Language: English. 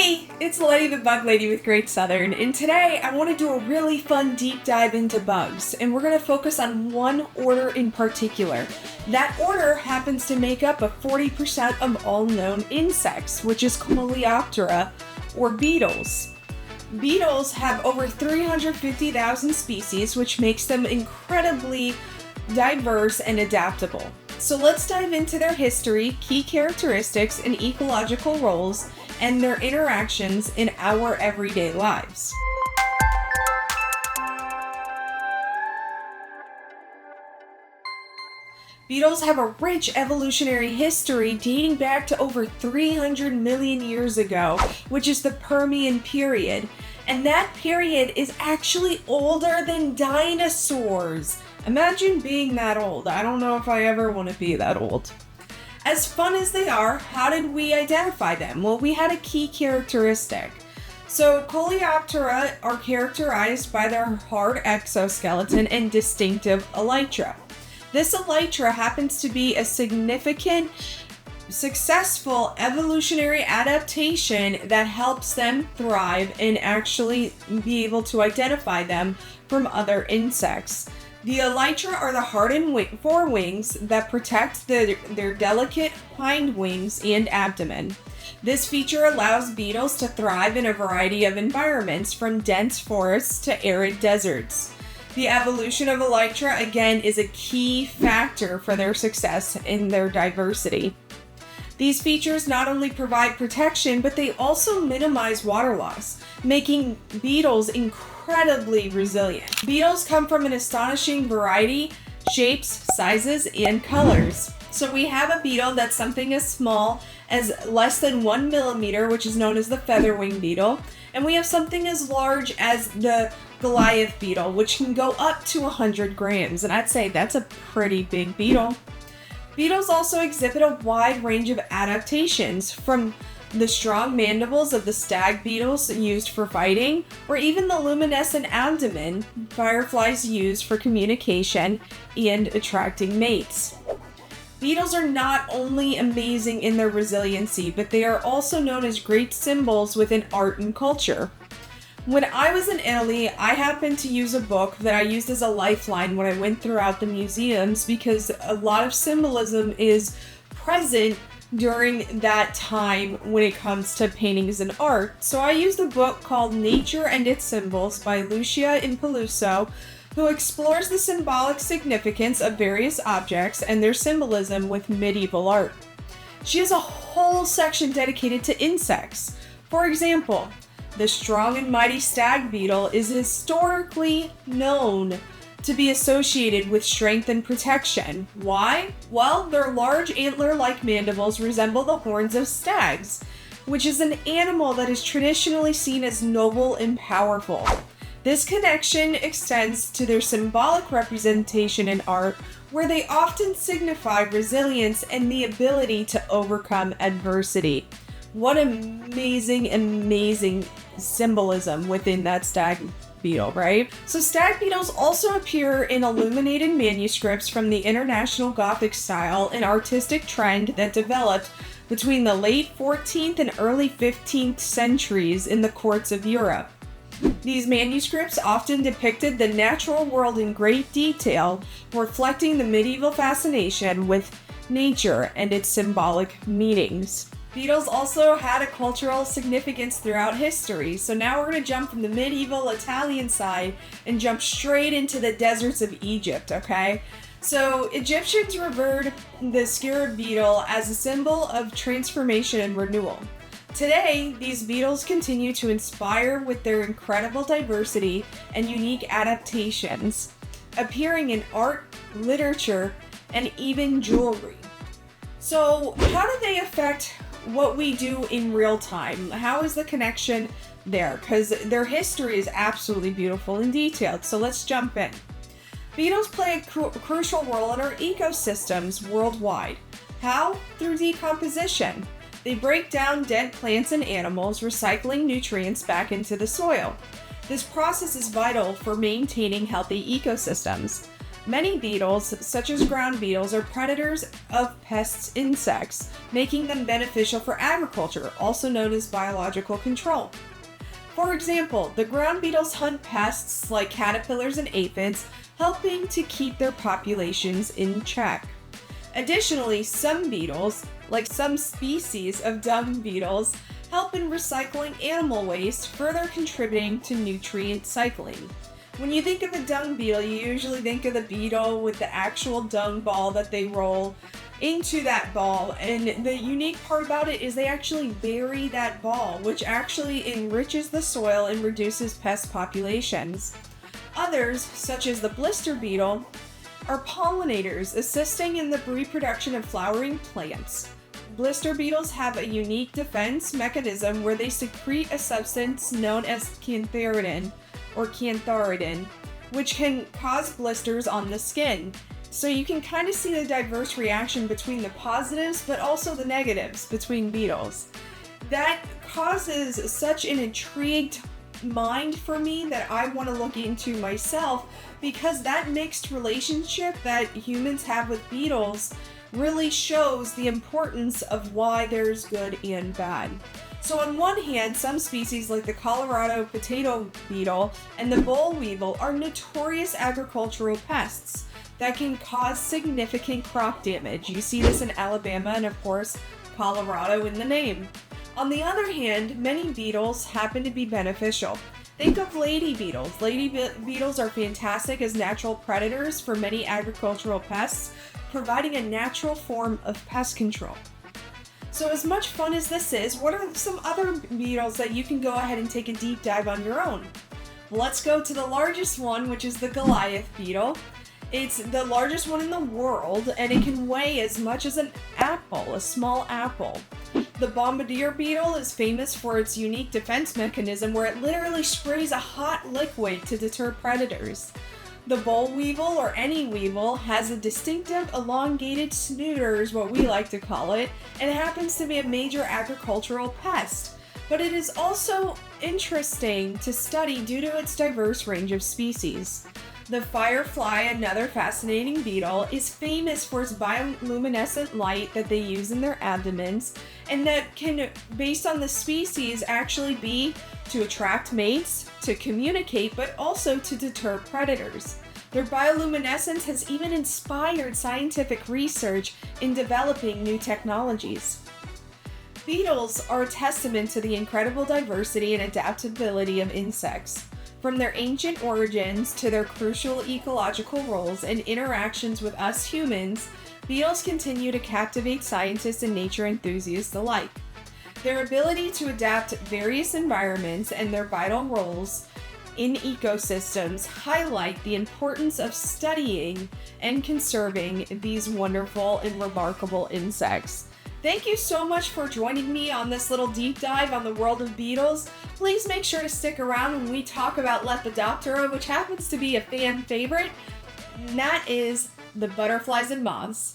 Hey, it's Letty the Bug Lady with Great Southern, and today I want to do a really fun deep dive into bugs, and we're going to focus on one order in particular. That order happens to make up 40% of all known insects, which is Coleoptera, or beetles. Beetles have over 350,000 species, which makes them incredibly diverse and adaptable. So let's dive into their history, key characteristics, and ecological roles, and their interactions in our everyday lives. Beetles have a rich evolutionary history dating back to over 300 million years ago, which is the Permian period. And that period is actually older than dinosaurs. Imagine being that old. I don't know if I ever want to be that old. As fun as they are, how did we identify them? Well, we had a key characteristic. So Coleoptera are characterized by their hard exoskeleton and distinctive elytra. This elytra happens to be a significant, successful evolutionary adaptation that helps them thrive and actually be able to identify them from other insects. The elytra are the hardened forewings that protect their delicate hind wings and abdomen. This feature allows beetles to thrive in a variety of environments, from dense forests to arid deserts. The evolution of elytra, again, is a key factor for their success in their diversity. These features not only provide protection, but they also minimize water loss, making beetles incredibly resilient. Beetles come from an astonishing variety, shapes, sizes, and colors. So we have a beetle that's something as small as less than 1 millimeter, which is known as the featherwing beetle, and we have something as large as the Goliath beetle, which can go up to 100 grams, and I'd say that's a pretty big beetle. Beetles also exhibit a wide range of adaptations, from the strong mandibles of the stag beetles used for fighting, or even the luminescent abdomen fireflies use for communication and attracting mates. Beetles are not only amazing in their resiliency, but they are also known as great symbols within art and culture. When I was in Italy, I happened to use a book that I used as a lifeline when I went throughout the museums, because a lot of symbolism is present during that time when it comes to paintings and art. So I used a book called Nature and Its Symbols by Lucia Impeluso, who explores the symbolic significance of various objects and their symbolism with medieval art. She has a whole section dedicated to insects. For example, the strong and mighty stag beetle is historically known to be associated with strength and protection. Why? Well, their large antler-like mandibles resemble the horns of stags, which is an animal that is traditionally seen as noble and powerful. This connection extends to their symbolic representation in art, where they often signify resilience and the ability to overcome adversity. What amazing symbolism within that stag beetle, right? So stag beetles also appear in illuminated manuscripts from the International Gothic style, an artistic trend that developed between the late 14th and early 15th centuries in the courts of Europe. These manuscripts often depicted the natural world in great detail, reflecting the medieval fascination with nature and its symbolic meanings. Beetles also had a cultural significance throughout history, so now we're going to jump from the medieval Italian side and jump straight into the deserts of Egypt, okay? So Egyptians revered the scarab beetle as a symbol of transformation and renewal. Today, these beetles continue to inspire with their incredible diversity and unique adaptations, appearing in art, literature, and even jewelry. So, how do they affect what we do in real time? How is the connection there? Because their history is absolutely beautiful and detailed. So let's jump in. Beetles play a crucial role in our ecosystems worldwide. How? Through decomposition. They break down dead plants and animals, recycling nutrients back into the soil. This process is vital for maintaining healthy ecosystems. Many beetles, such as ground beetles, are predators of pests insects, making them beneficial for agriculture, also known as biological control. For example, the ground beetles hunt pests like caterpillars and aphids, helping to keep their populations in check. Additionally, some beetles, like some species of dung beetles, help in recycling animal waste, further contributing to nutrient cycling. When you think of a dung beetle, you usually think of the beetle with the actual dung ball that they roll into that ball, and the unique part about it is they actually bury that ball, which actually enriches the soil and reduces pest populations. Others, such as the blister beetle, are pollinators, assisting in the reproduction of flowering plants. Blister beetles have a unique defense mechanism where they secrete a substance known as cantharidin, which can cause blisters on the skin. So you can kind of see the diverse reaction between the positives but also the negatives between beetles. That causes such an intrigued mind for me that I want to look into myself, because that mixed relationship that humans have with beetles really shows the importance of why there's good and bad. So on one hand, some species like the Colorado potato beetle and the boll weevil are notorious agricultural pests that can cause significant crop damage. You see this in Alabama and of course Colorado in the name. On the other hand, many beetles happen to be beneficial. Think of lady beetles. Lady beetles are fantastic as natural predators for many agricultural pests, providing a natural form of pest control. So as much fun as this is, what are some other beetles that you can go ahead and take a deep dive on your own? Let's go to the largest one, which is the Goliath beetle. It's the largest one in the world, and it can weigh as much as an apple, a small apple. The bombardier beetle is famous for its unique defense mechanism where it literally sprays a hot liquid to deter predators. The boll weevil, or any weevil, has a distinctive elongated snooter, is what we like to call it, and it happens to be a major agricultural pest. But it is also interesting to study due to its diverse range of species. The firefly, another fascinating beetle, is famous for its bioluminescent light that they use in their abdomens, and that can, based on the species, actually be to attract mates, to communicate, but also to deter predators. Their bioluminescence has even inspired scientific research in developing new technologies. Beetles are a testament to the incredible diversity and adaptability of insects. From their ancient origins to their crucial ecological roles and interactions with us humans, beetles continue to captivate scientists and nature enthusiasts alike. Their ability to adapt various environments and their vital roles in ecosystems highlight the importance of studying and conserving these wonderful and remarkable insects. Thank you so much for joining me on this little deep dive on the world of beetles. Please make sure to stick around when we talk about Lepidoptera, which happens to be a fan favorite, and that is the butterflies and moths.